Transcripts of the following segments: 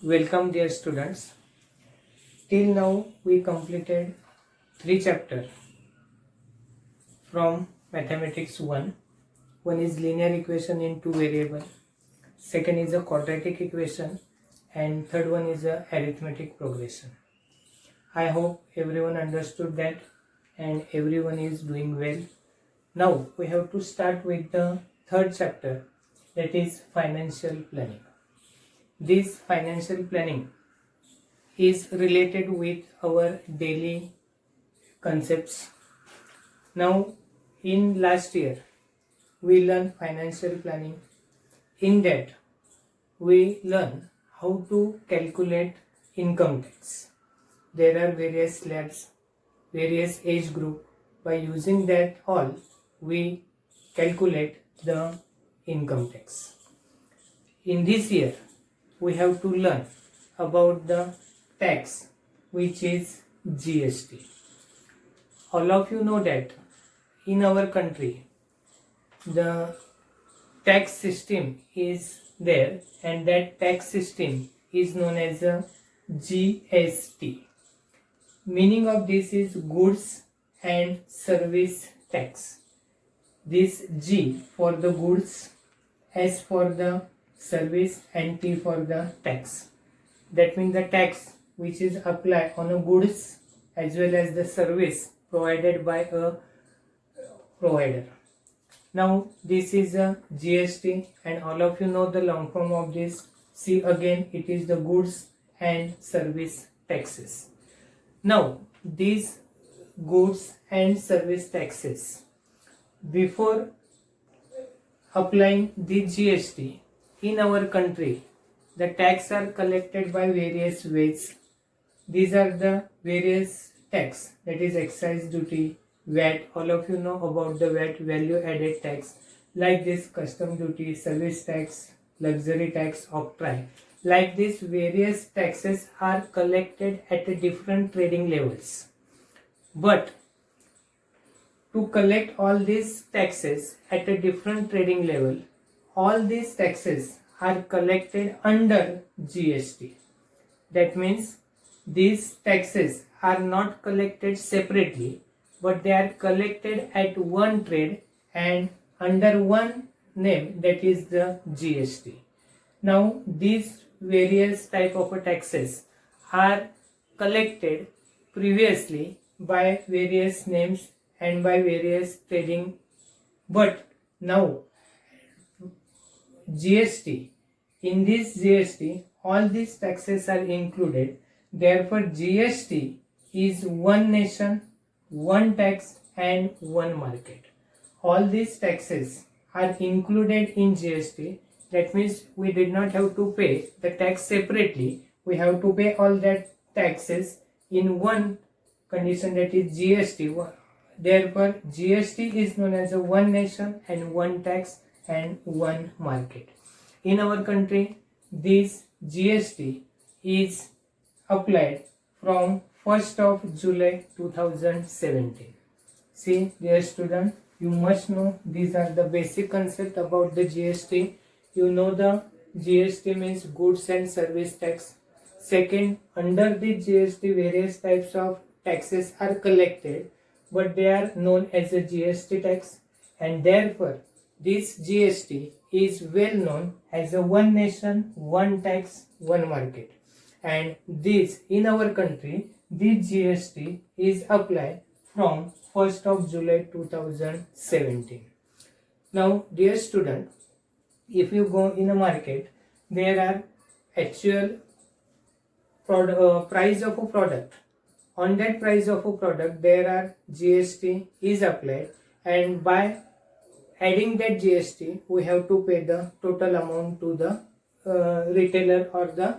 Welcome dear students. Till now we completed 3 chapters from mathematics 1. One is linear equation in 2 variable. Second is a quadratic equation and third one is a arithmetic progression. I hope everyone understood that and everyone is doing well. Now we have to start with the third chapter, that is financial planning. This financial planning is related with our daily concepts. Now in last year we learned financial planning. In that we learn how to calculate income tax. There are various slabs, various age group. By using that all we calculate the income tax. In this year we have to learn about the tax, which is GST. All of you know that in our country the tax system is there, and that tax system is known as a GST. Meaning of this is goods and service tax. This G for the goods, S for the service and T for the tax. That means the tax which is applied on a goods as well as the service provided by a provider. Now this is a GST and all of you know the long form of this. See again, it is the goods and service taxes. Now these goods and service taxes, before applying the GST in our country, the tax are collected by various ways. These are the various tax, that is excise duty, VAT. All of you know about the VAT, value added tax, like this custom duty, service tax, luxury tax, octroi. Like this various taxes are collected at a different trading levels. But to collect all these taxes at a different trading level, all these taxes are collected under GST. That means these taxes are not collected separately, but they are collected at one trade and under one name, that is the GST. Now these various type of taxes are collected previously by various names and by various trading, but now GST, in this GST all these taxes are included. Therefore GST is one nation, one tax and one market. All these taxes are included in GST. That means we did not have to pay the tax separately. We have to pay all that taxes in one condition, that is GST. Therefore GST is known as a one nation and one tax and one market. In our country this GST is applied from 1st of July 2017. See dear student, you must know these are the basic concept about the GST. You know the GST means goods and service tax. Second, under the GST various types of taxes are collected, but they are known as a GST tax, and therefore this GST is well known as a one nation, one tax, one market. And this in our country, this GST is applied from 1st of July 2017. Now dear student, if you go in a market, there are actual price of a product. On that price of a product there are GST is applied, and by adding that GST we have to pay the total amount to the retailer or the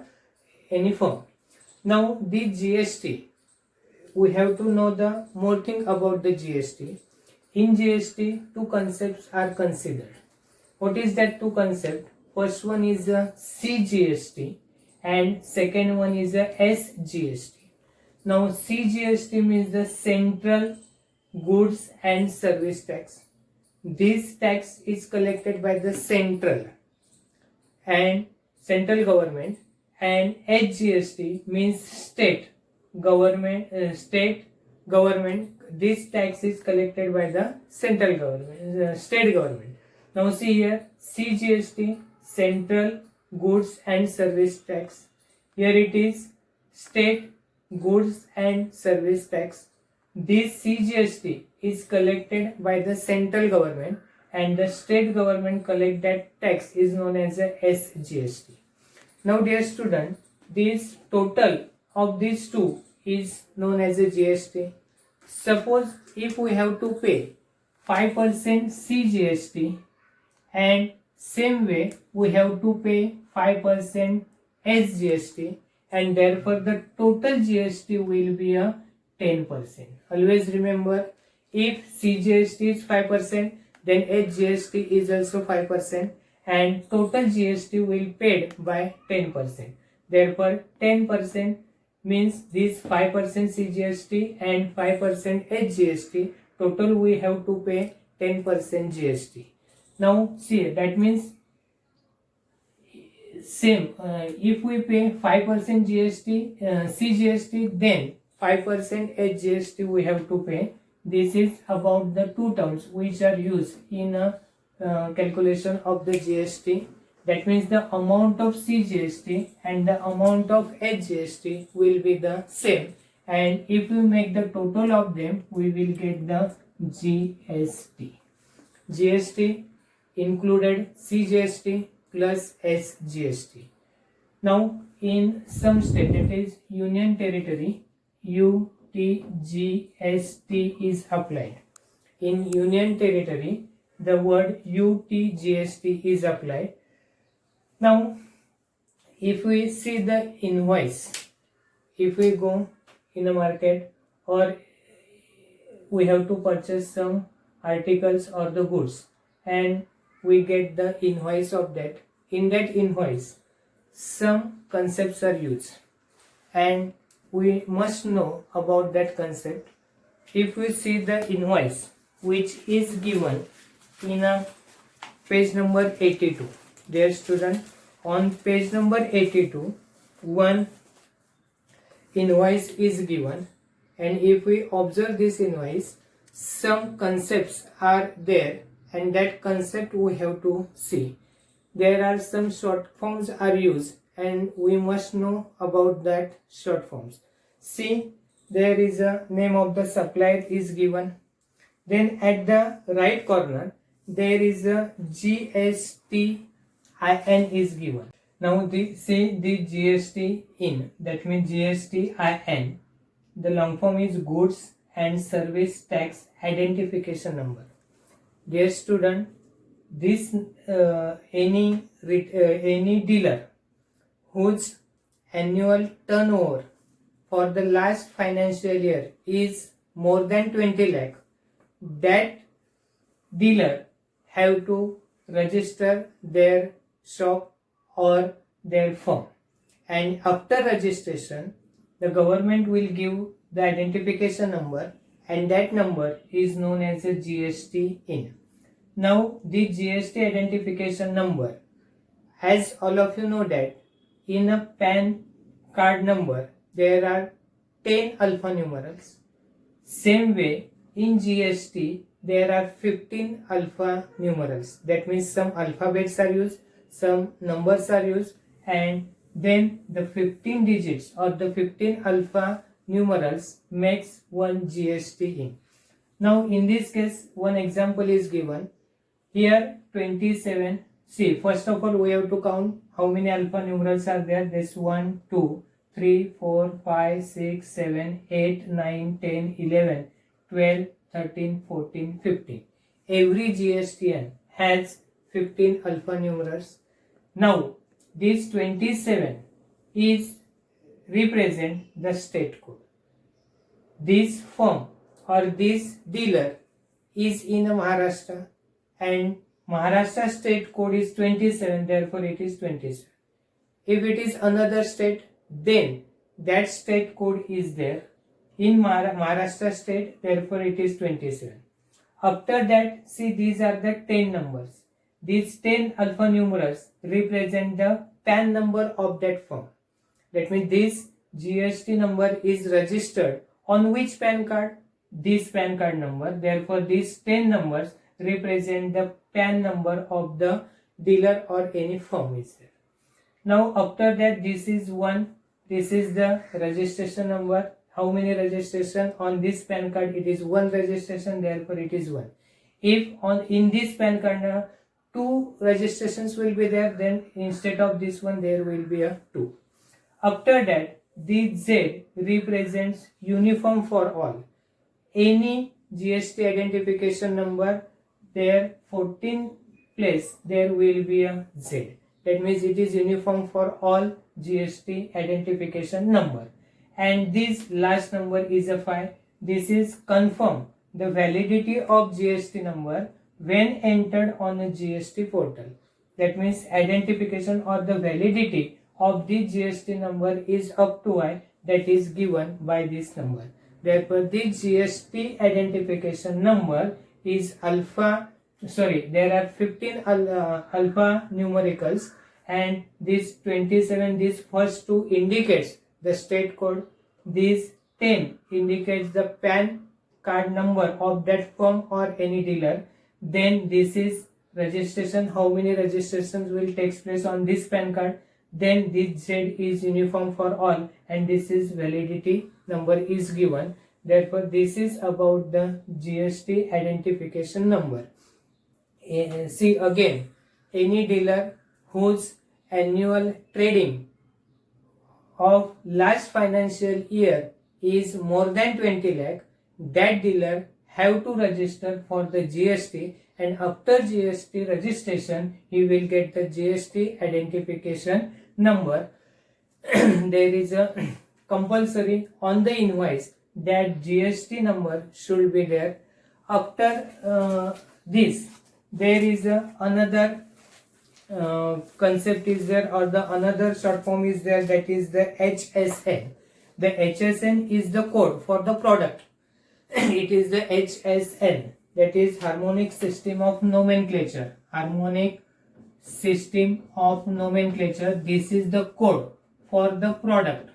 any firm. Now the GST, we have to know the more thing about the GST. In GST two concepts are considered. What is that two concept? First one is the CGST and second one is the SGST. Now CGST means the Central Goods and Service Tax. This tax is collected by the central, and central government, and SGST means state government. This tax is collected by the central government, state government. Now see here, CGST, Central Goods and Service Tax. Here it is State Goods and Service Tax. This CGST is collected by the central government, and the state government collect that tax is known as a SGST. Now dear student, this total of these two is known as a GST. Suppose if we have to pay 5% CGST, and same way we have to pay 5% SGST, and therefore the total GST will be a 10%. Always remember, if CGST is 5%, then SGST is also 5%, and total GST will paid by 10%. Therefore 10% means this 5% CGST and 5% SGST, total we have to pay 10% GST. Now see, that means same, if we pay 5% GST, CGST, then 5% SGST we have to pay. This is about the two terms which are used in a calculation of the GST. That means the amount of CGST and the amount of SGST will be the same, and if we make the total of them, we will get the GST. GST included CGST plus SGST. Now in some state, that is Union Territory, UTGST is applied. In Union Territory, the word UTGST is applied. Now if we see the invoice, if we go in the market or we have to purchase some articles or the goods, and we get the invoice of that. In that invoice, some concepts are used, and we must know about that concept. If we see the invoice which is given in a page number 82, dear student, on page number 82, one invoice is given, and if we observe this invoice, some concepts are there, and that concept we have to see. There are some short forms are used, and we must know about that short forms. See, there is a name of the supplier is given. Then at the right corner, there is a GST IN is given. Now say the GST in, that means GST IN. The long form is Goods and Service Tax Identification Number. Dear student, this any dealer whose annual turnover for the last financial year is more than 20 lakh, that dealer have to register their shop or their firm, and after registration the government will give the identification number, and that number is known as a GST in. Now the GST identification number, as all of you know that in a PAN card number there are 10 alphanumerals. Same way in GST there are 15 alphanumerals. That means some alphabets are used, some numbers are used, and then the 15 digits or the 15 alphanumerals makes one GST in. Now in this case, one example is given. Here 27. See, first of all we have to count how many alphanumerals are there. This 1, 2, 3, 4, 5, 6, 7, 8, 9, 10, 11, 12, 13, 14, 15. Every GSTN has 15 alphanumerals. Now this 27 is represent the state code. This firm or this dealer is in Maharashtra, and Maharashtra state code is 27, therefore it is 27. If it is another state, then that state code is there in Maharashtra state, therefore it is 27. After that, see, these are the 10 numbers. These 10 alphanumerals represent the PAN number of that firm. That means this GST number is registered on which PAN card? This PAN card number. Therefore, these 10 numbers represent the PAN number of the dealer or any firm is there. Now after that, this is one. This is the registration number. How many registration on this PAN card? It is one registration. Therefore, it is one. If in this PAN card two registrations will be there, then instead of this one there will be a 2. After that, this Z represents uniform for all. Any GST identification number, there 14 place there will be a Z. That means it is uniform for all GST identification number. And this last number is a 5. This is confirm the validity of GST number when entered on a GST portal. That means identification or the validity of the GST number is up to I, that is given by this number. Therefore, the GST identification number is alpha. There are 15 alpha numericals, and this 27, this first 2 indicates the state code. This 10 indicates the PAN card number of that firm or any dealer. Then this is registration, how many registrations will take place on this PAN card. Then this Z is uniform for all, and this is validity number is given. Therefore, this is about the GST identification number. See again, any dealer whose annual trading of last financial year is more than 20 lakh, that dealer have to register for the GST, and after GST registration he will get the GST identification number. There is a compulsory on the invoice that GST number should be there. After this, there is another concept is there, or the another short form is there, that is the HSN. The HSN is the code for the product. It is the HSN, that is Harmonic System of Nomenclature. Harmonic System of Nomenclature. This is the code for the product.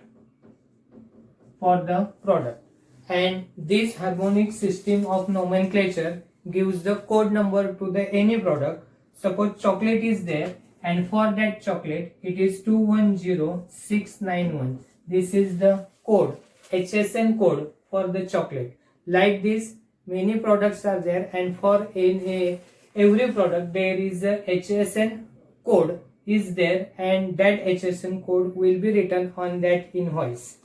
And this Harmonic System of Nomenclature gives the code number to the any product. Suppose chocolate is there, and for that chocolate it is 210691. This is the code, HSN code for the chocolate. Like this, many products are there, and for every product there is a HSN code is there, and that HSN code will be written on that invoice.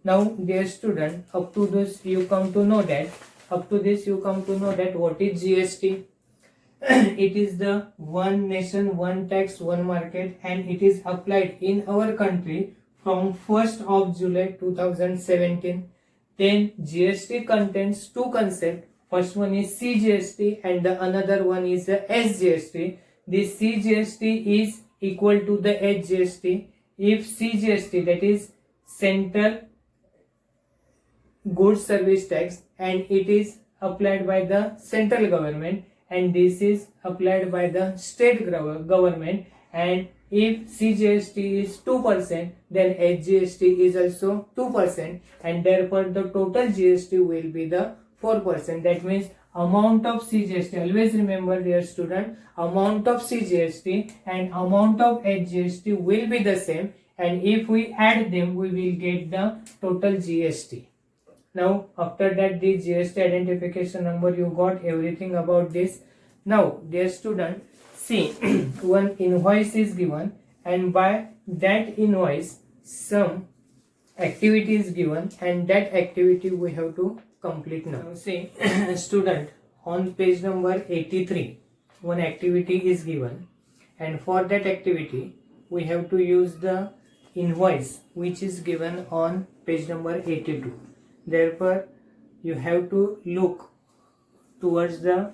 Now, dear student, up to this you come to know that what is GST. It is the one nation, one tax, one market, and it is applied in our country from 1st of July 2017. Then GST contains two concepts. First one is CGST and the another one is the SGST. This CGST is equal to the HGST. If CGST, that is Central Goods Service Tax, and it is applied by the central government, and this is applied by the state government. And if CGST is 2%, then HGST is also 2%, and therefore the total GST will be the 4%. That means amount of CGST, always remember dear student, amount of CGST and amount of HGST will be the same, and if we add them we will get the total GST. Now after that, the GST identification number, you got everything about this. Now dear student, see, one invoice is given, and by that invoice some activity is given, and that activity we have to complete now. Now see, student, on page number 83 one activity is given, and for that activity we have to use the invoice which is given on page number 82. Therefore you have to look towards the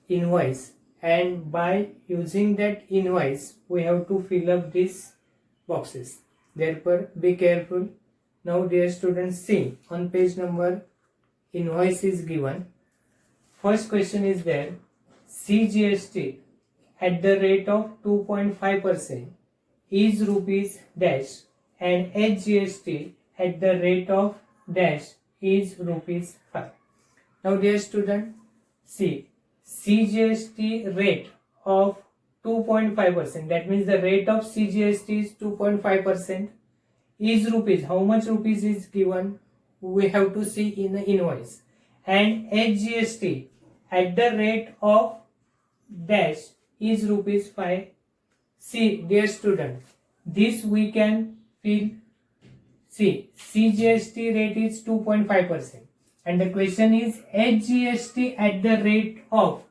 invoice, and by using that invoice we have to fill up these boxes. Therefore be careful. Now dear students, see, on page number invoice is given. First question is there, CGST at the rate of 2.5% is rupees dash and HGST at the rate of dash is rupees 5. Now dear student, see CGST rate of 2.5%, that means the rate of CGST is 2.5%, is rupees, how much rupees is given, we have to see in the invoice, and HGST at the rate of dash is rupees 5. See dear student, this we can feel. See, CGST rate is 2.5% and the question is HGST at the rate of,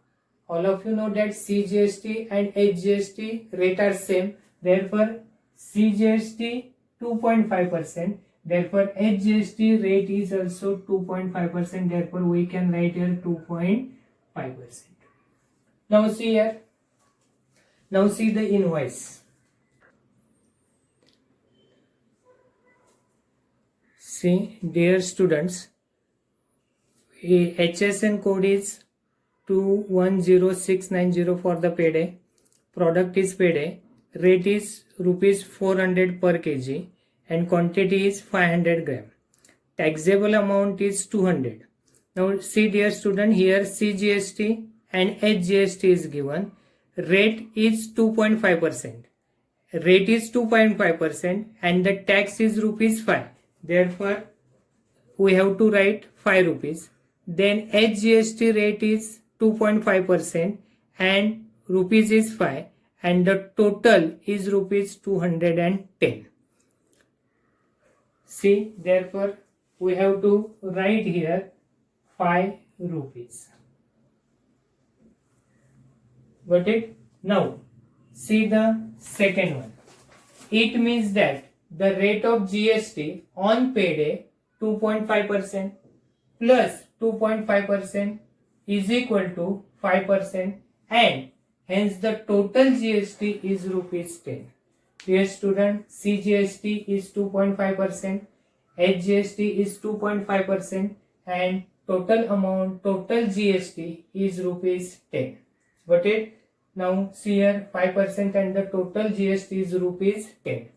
all of you know that CGST and HGST rate are same, therefore CGST 2.5%, therefore HGST rate is also 2.5%, therefore we can write here 2.5%. Now see here, now see the invoice. See dear students, HSN code is 210690 for the payday, product is payday, rate is rupees 400 per kg and quantity is 500 gram. Taxable amount is 200. Now see dear student, here CGST and HGST is given, rate is 2.5%, rate is 2.5% and the tax is rupees 5. Therefore, we have to write 5 rupees. Then HGST rate is 2.5% and rupees is 5 and the total is rupees 210. See, therefore, we have to write here 5 rupees. Got it? Now, see the second one. It means that the rate of GST on payday 2.5% plus 2.5% is equal to 5% and hence the total GST is rupees 10. Dear student, CGST is 2.5%, HGST is 2.5% and total amount, total GST is rupees 10. Got it? Now see here 5% and the total GST is rupees 10.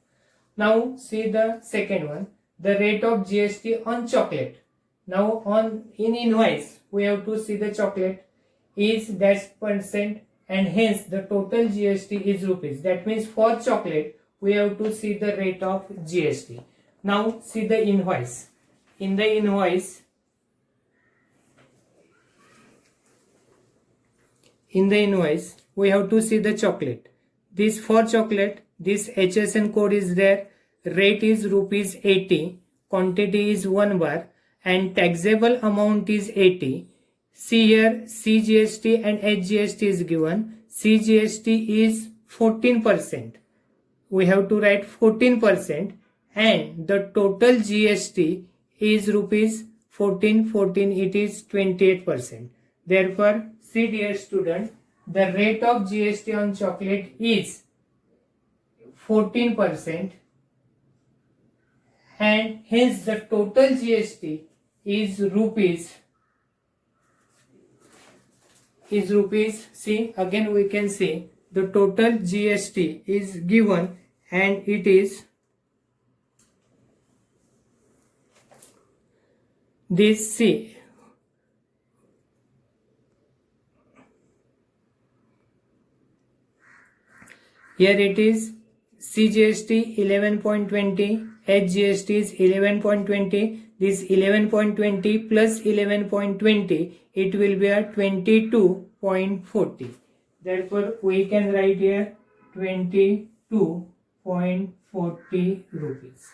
Now see the second one, the rate of GST on chocolate. Now in invoice we have to see the chocolate is dash percent and hence the total GST is rupees. That means for chocolate we have to see the rate of GST. Now see the invoice. In the invoice we have to see the chocolate. This for chocolate, this HSN code is there, rate is rupees 80, quantity is 1 bar and taxable amount is 80. See here CGST and HGST is given. CGST is 14%. We have to write 14% and the total GST is rupees 14, it is 28%. Therefore, see dear student, the rate of GST on chocolate is 14% and hence the total GST is rupees. See, again we can see the total GST is given and it is this. See, here it is CGST 11.20, HGST is 11.20, this 11.20 plus 11.20, it will be a 22.40. Therefore, we can write here 22.40 rupees.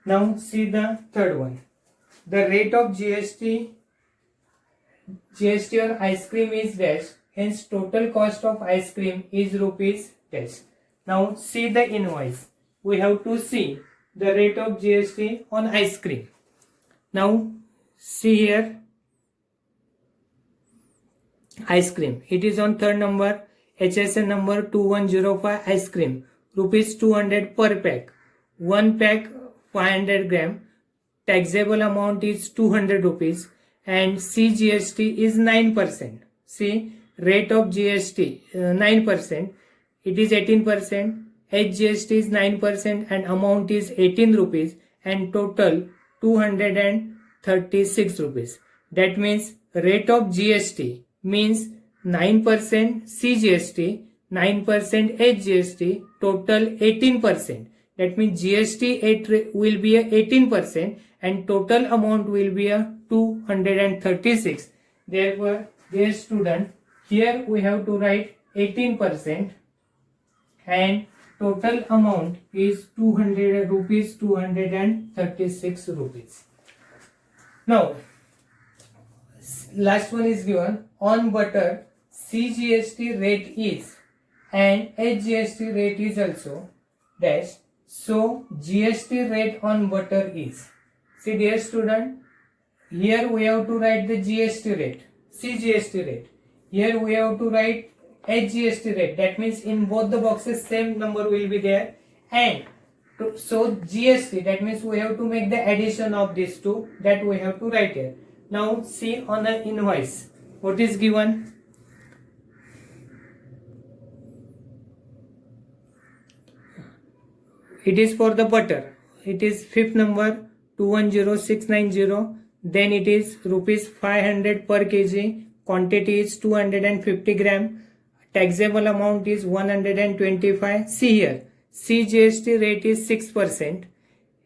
Now see the third one. The rate of GST on ice cream is dash, hence total cost of ice cream is rupees dash. Now see the invoice. We have to see the rate of GST on ice cream. Now see here ice cream. It is on third number, HSN number 2105 ice cream, rupees 200 per pack. One pack 500 gram. Taxable amount is 200 rupees and CGST is 9%. See, rate of GST 9%. It is 18%. HGST is 9% and amount is 18 rupees and total 236 rupees. That means rate of GST means 9% CGST, 9% HGST, total 18%. That means GST will be a 18% and total amount will be a 236. Therefore, dear student, here we have to write 18% and total amount is 236 rupees. Now, last one is given on butter CGST rate is and HGST rate is also dash. So GST rate on butter is. See dear student, here we have to write the GST rate, CGST rate. Here we have to write HGST rate. That means in both the boxes same number will be there. And so GST, that means we have to make the addition of these two, that we have to write here. Now see on an invoice what is given. It is for the butter. It is fifth number 210690. Then it is rupees 500 per kg. Quantity is 250 gram. Taxable amount is 125. See here. CGST rate is 6%.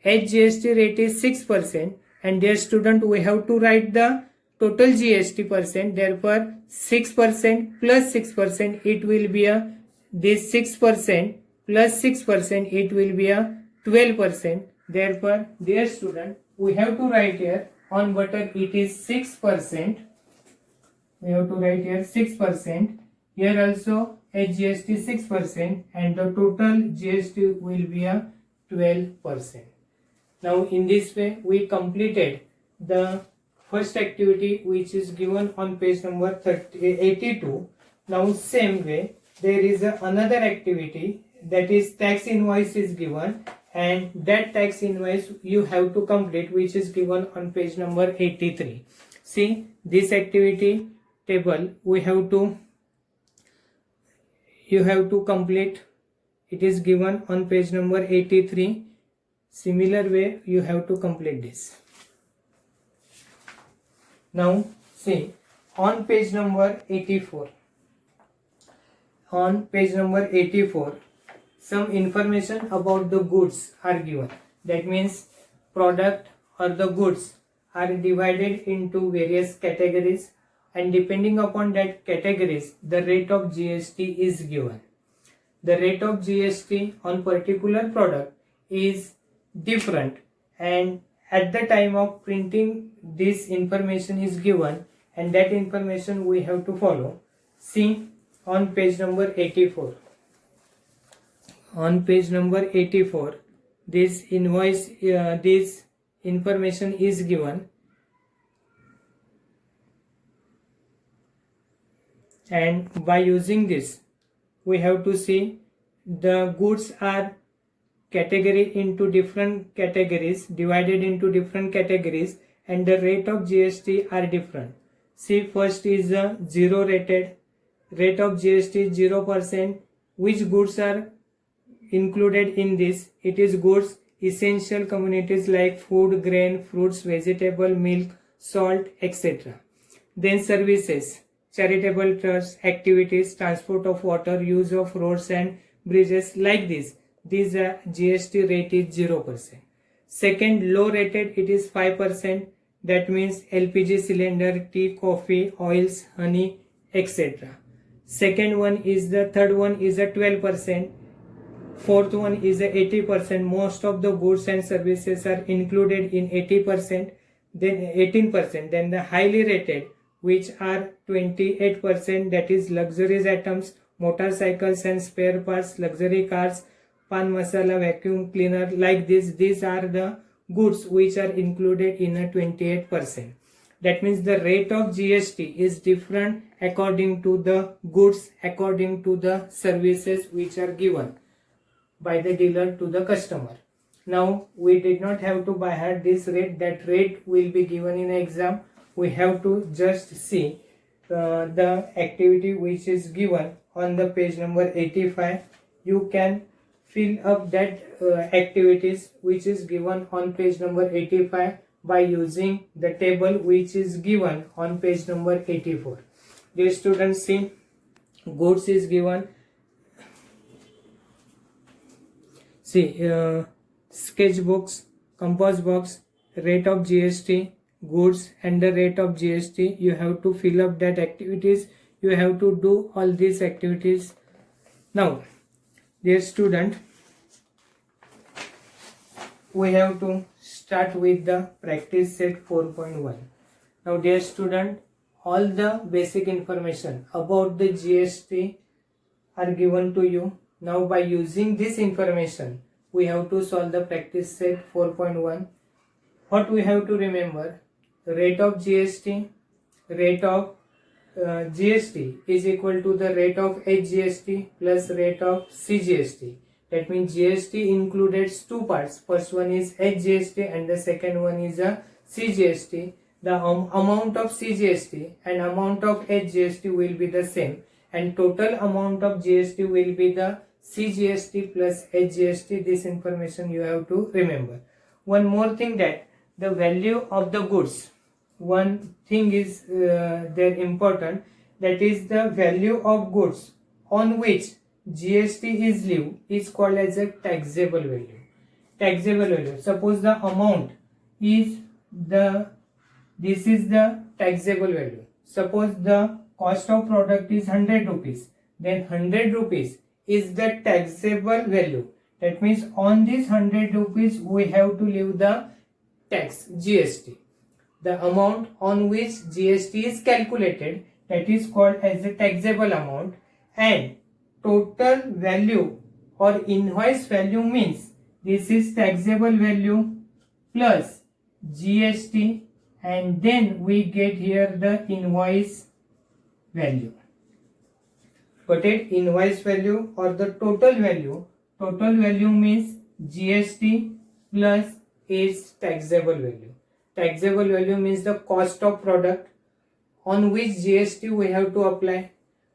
HGST rate is 6%. And dear student, we have to write the total GST percent. Therefore, 6% plus 6%, it will be a this 6% plus 6%, it will be a 12%. Therefore, dear student, we have to write here on butter it is 6%. We have to write here 6%. Here also HGST 6% and the total GST will be a 12%. Now in this way we completed the first activity which is given on page number 82. Now same way there is another activity, that is tax invoice is given, and that tax invoice you have to complete, which is given on page number 83. See this activity table you have to complete. It is given on page number 83. Similar way you have to complete this. Now see on page number 84. On page number 84, some information about the goods are given. That means product or the goods are divided into various categories, and depending upon that categories the rate of GST is given. The rate of GST on particular product is different, and at the time of printing this information is given, and that information we have to follow. See on page number 84. On page number 84 this invoice this information is given, and by using this we have to see the goods are category into different categories, divided into different categories, and the rate of GST are different. See first is the zero rated, rate of GST is 0%. Which goods are included in this? It is goods essential commodities like food, grain, fruits, vegetable, milk, salt, etc. Then services, charitable trusts, activities, transport of water, use of roads and bridges, like this. These GST rate is 0%. Second, low rated, it is 5%. That means LPG cylinder, tea, coffee, oils, honey, etc. Second one is the third one is a 12%. Fourth one is a 80%. Most of the goods and services are included in 80%. Then 18%. Then the highly rated, which are 28%, that is luxuries items, motorcycles and spare parts, luxury cars, pan masala, vacuum cleaner, like this. These are the goods which are included in a 28%. That means the rate of GST is different according to the goods, according to the services which are given by the dealer to the customer. Now we did not have to by heart this rate. That rate will be given in exam. We have to just see the activity which is given on the page number 85. You can fill up that activities which is given on page number 85 by using the table which is given on page number 84. Dear students, see, goods is given. See, sketchbooks, compass box, rate of GST, goods and the rate of GST. You have to fill up that activities. You have to do all these activities. Now, dear student, we have to start with the practice set 4.1. Now, dear student, all the basic information about the GST are given to you. Now, by using this information, we have to solve the practice set 4.1. What we have to remember, rate of GST, rate of GST is equal to the rate of HGST plus rate of CGST. That means GST included two parts. First one is HGST and the second one is a CGST. The amount of CGST and amount of HGST will be the same, and total amount of GST will be the CGST plus HGST. This information you have to remember. One more thing, that the value of the goods. One thing is there important, that is the value of goods on which GST is due is called as a taxable value. Taxable value. Suppose the amount is this is the taxable value. Suppose the cost of product is 100 rupees, then 100 rupees is the taxable value. That means on this 100 rupees we have to leave the tax, GST. The amount on which GST is calculated, that is called as the taxable amount, and total value or invoice value means this is taxable value plus GST, and then we get here the invoice value. Got it? Invoice value or the total value. Total value means GST plus its taxable value. Taxable value means the cost of product on which GST we have to apply.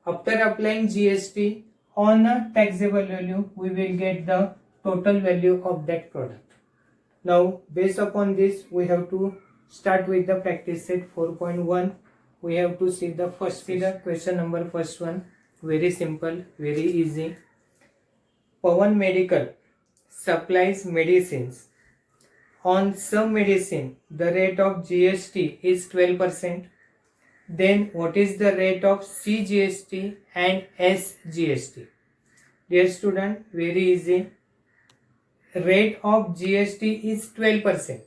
After applying GST on a taxable value, we will get the total value of that product. Now, based upon this, we have to start with the practice set 4.1. We have to see the question number first one. Very simple, very easy. Pawan Medical supplies medicines. On some medicine, the rate of GST is 12%. Then what is the rate of CGST and SGST? Dear student, very easy. Rate of GST is 12%.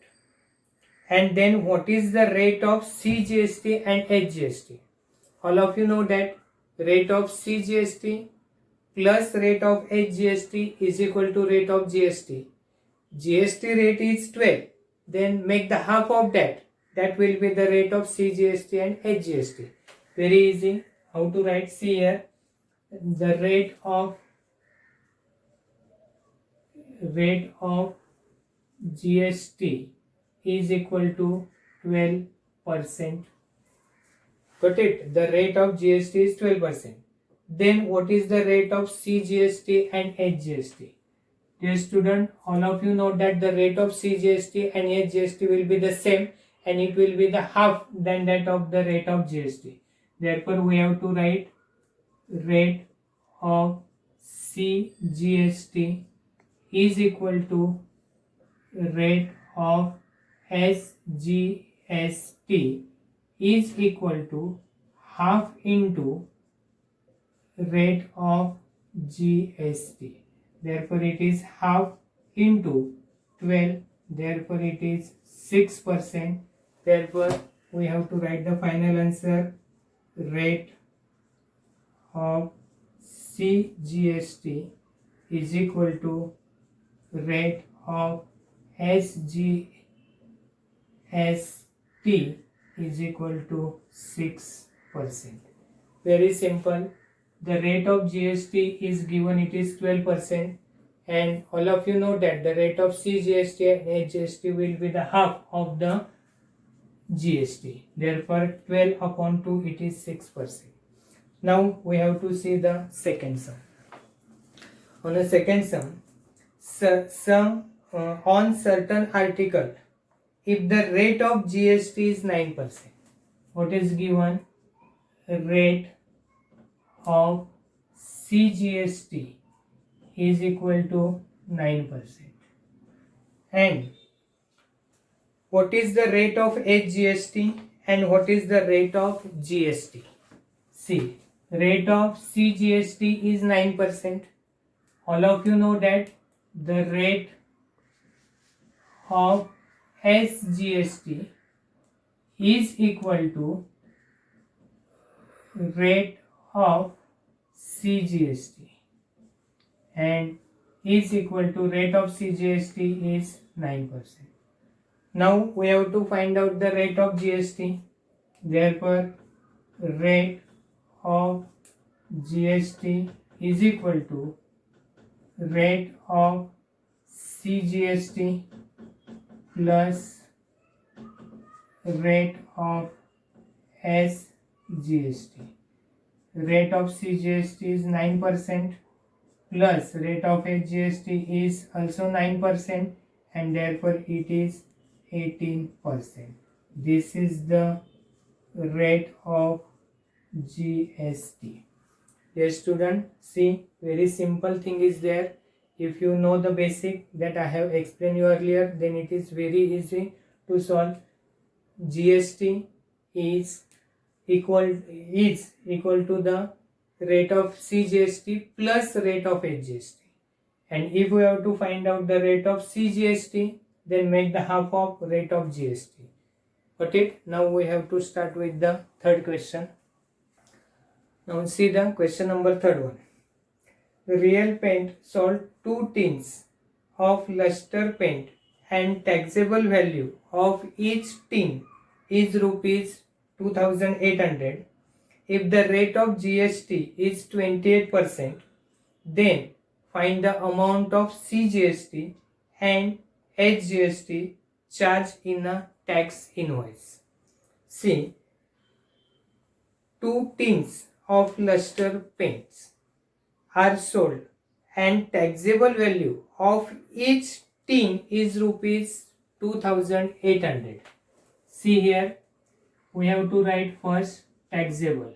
And then what is the rate of CGST and HGST? All of you know that rate of CGST plus rate of HGST is equal to rate of GST. GST rate is 12. Then make the half of that. That will be the rate of CGST and HGST. Very easy. How to write? See here. The rate of GST is equal to 12%. Got it? The rate of GST is 12%. Then what is the rate of CGST and HGST? Dear student, all of you know that the rate of CGST and HGST will be the same, and it will be the half than that of the rate of GST. Therefore, we have to write rate of CGST is equal to rate of SGST is equal to half into rate of GST. Therefore, it is half into 12. Therefore, it is 6%. Therefore, we have to write the final answer. Rate of CGST is equal to rate of SGST is equal to 6%. Very simple. The rate of GST is given, it is 12%, and all of you know that the rate of CGST and HGST will be the half of the GST. Therefore, 12 upon 2, it is 6%. Now we have to see the second sum. On the second sum, on certain article if the rate of GST is 9%. What is given? Rate of CGST is equal to 9%. And what is the rate of HGST and what is the rate of GST? See, rate of CGST is 9%. All of you know that the rate of SGST is equal to rate of CGST and is equal to rate of CGST is 9%. Now we have to find out the rate of GST. Therefore, rate of GST is equal to rate of CGST plus rate of SGST. Rate of CGST is 9% plus rate of HGST is also 9% and therefore it is 18%. This is the rate of GST. Dear student, see, very simple thing is there. If you know the basic that I have explained you earlier, then it is very easy to solve. GST is equal to the rate of CGST plus rate of HGST. And if we have to find out the rate of CGST, then make the half of rate of GST. Got it? Now we have to start with the third question. Now see the question number third one. The Real Paint sold 2 tins of luster paint and taxable value of each tin is rupees 2800. If the rate of GST is 28%, then find the amount of CGST and HGST charged in a tax invoice. See, 2 tins of luster paints are sold and taxable value of each tin is rupees 2800. See here, we have to write first taxable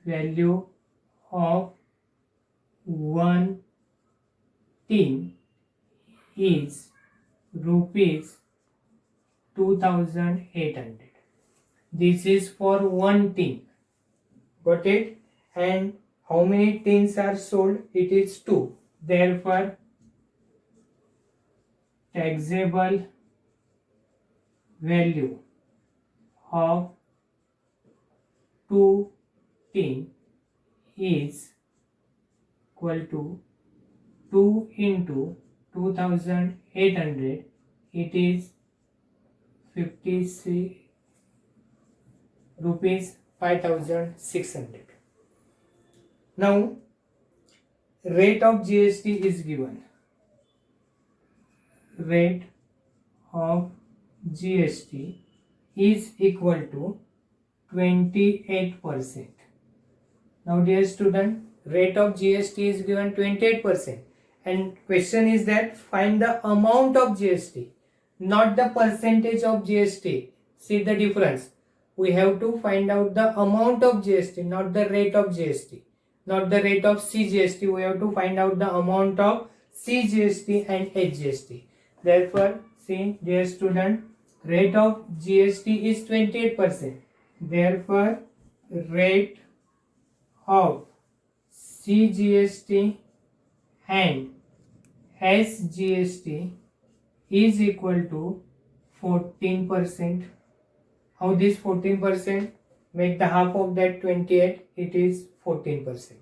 value of 1 tin is rupees 2800. This is for 1 tin. Got it? And how many tins are sold? It is 2. Therefore, taxable value of 2 tin is equal to 2 into 2800. It is 56 rupees 5600. Now rate of GST is given. Rate of GST is equal to 28%. Now dear student, rate of GST is given 28% and question is that find the amount of GST, not the percentage of GST. See the difference. We have to find out the amount of GST, not the rate of GST, not the rate of CGST. We have to find out the amount of CGST and HGST. Therefore, see dear student, rate of GST is 28%. Therefore, rate of CGST and SGST is equal to 14%. How this 14%? Make the half of that 28. It is 14%.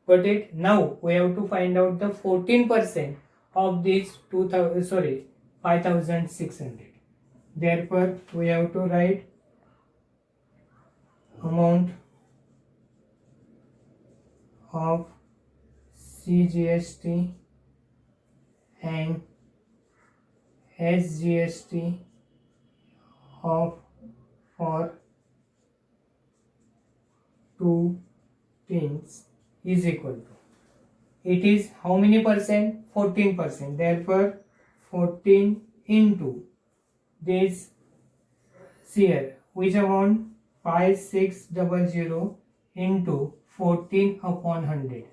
Got it? Now we have to find out the 14% of this 5600. Therefore, we have to write amount of CGST and SGST of for 2 tins is equal to. it is how many percent? 14%. Therefore 14 into this here, which amount? 5600 into 14 upon 100.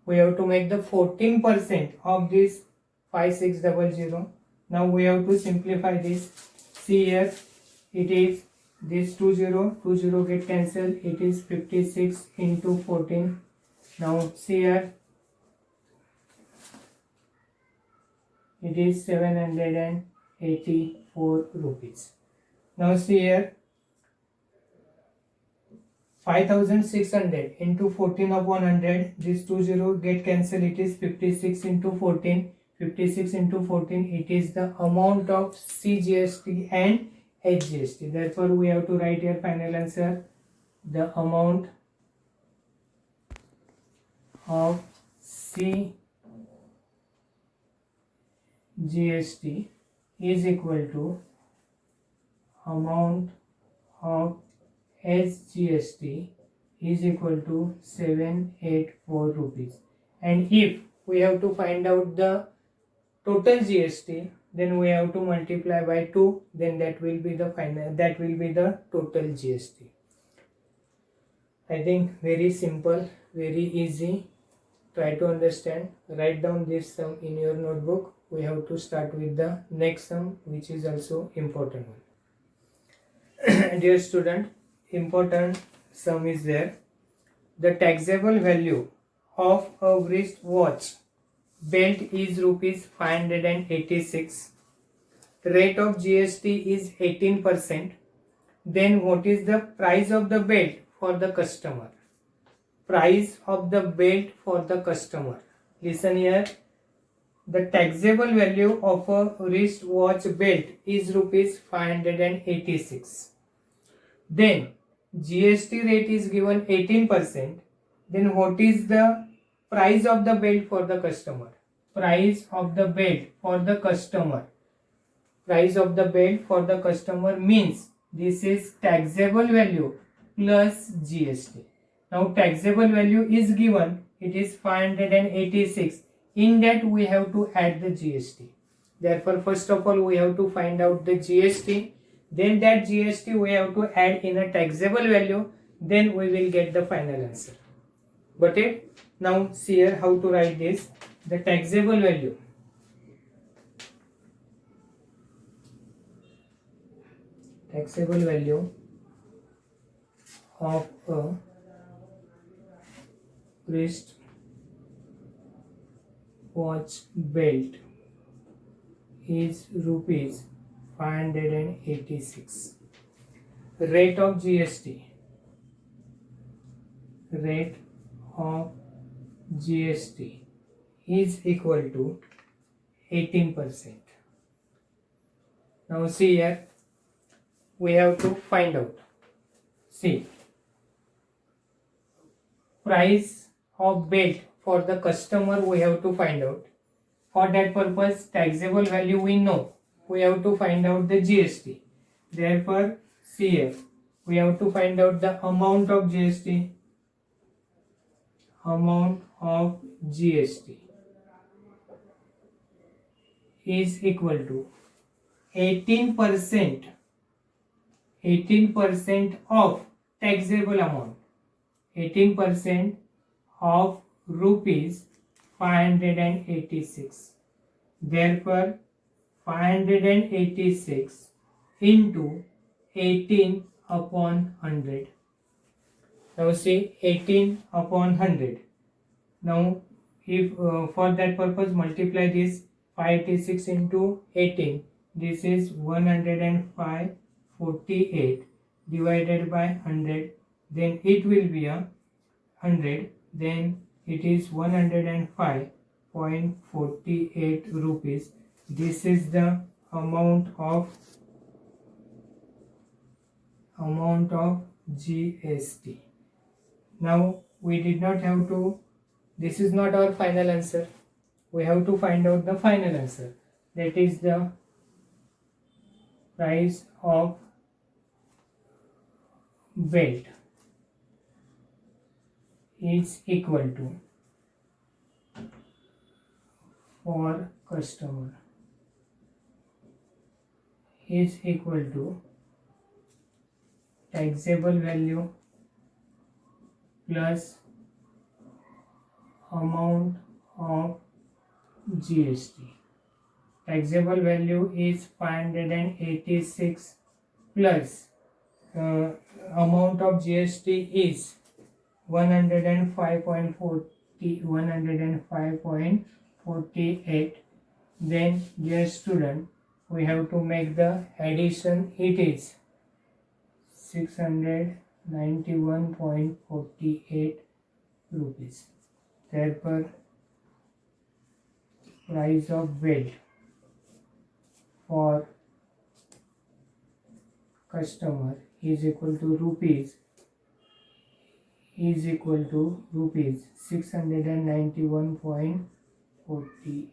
We have to make the 14% of this 5600. Now we have to simplify this. See here, it is this 20 get cancelled. It is 56 into 14. Now see here, it is 784 rupees. Now see here, 5600 into 14 upon 100, this 20 get cancelled, it is 56 into 14, 56 into 14, it is the amount of CGST and HGST. Therefore we have to write here final answer, the amount of CGST is equal to amount of SGST is equal to 784 rupees. And if we have to find out the total GST, then we have to multiply by 2, then that will be the final, that will be the total GST. I think very simple, very easy. Try to understand. Write down this sum in your notebook. We have to start with the next sum, which is also important one. Dear student, important sum is there. The taxable value of a wrist watch belt is rupees 586. Rate of GST is 18%. Then what is the price of the belt for the customer? Price of the belt for the customer. Listen here. The taxable value of a wrist watch belt is rupees 586. Then GST rate is given 18%. Then what is the price of the belt for the customer? Price of the belt for the customer. Price of the belt for the customer means this is taxable value plus GST. Now taxable value is given, it is 586. In that we have to add the GST. Therefore first of all we have to find out the GST. Then that GST we have to add in a taxable value. Then we will get the final answer. Got it? Now see here how to write this. The taxable value. Taxable value of a wrist watch belt is rupees 586. Rate of GST. Rate of GST is equal to 18%. Now see here, we have to find out. See, price of belt for the customer we have to find out. For that purpose, taxable value we know. We have to find out the GST. Therefore, see here, we have to find out the amount of GST. Amount of GST is equal to 18% of taxable amount. 18% of rupees 586. Therefore 586 into 18 upon 100. Now see 18 upon 100. Now if for that purpose multiply this 586 into 18. This is 105.48 divided by 100. Then it will be a 100. Then it is 105.48 rupees. This is the amount of GST. Now we did not have to, this is not our final answer. We have to find out the final answer. That is the price of belt is equal to for customer is equal to taxable value plus amount of GST. Taxable value is 586 plus amount of GST is 105.48. Then, dear student, we have to make the addition. It is 691.48 rupees. Therefore, price of weight for customer is equal to rupees 691.48.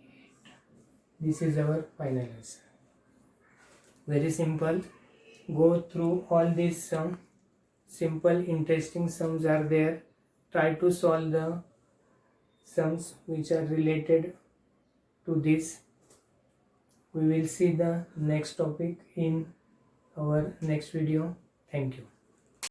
This is our final answer. Very simple. Go through all these sums. Simple, interesting sums are there. Try to solve the sums which are related to this. We will see the next topic in our next video. Thank you.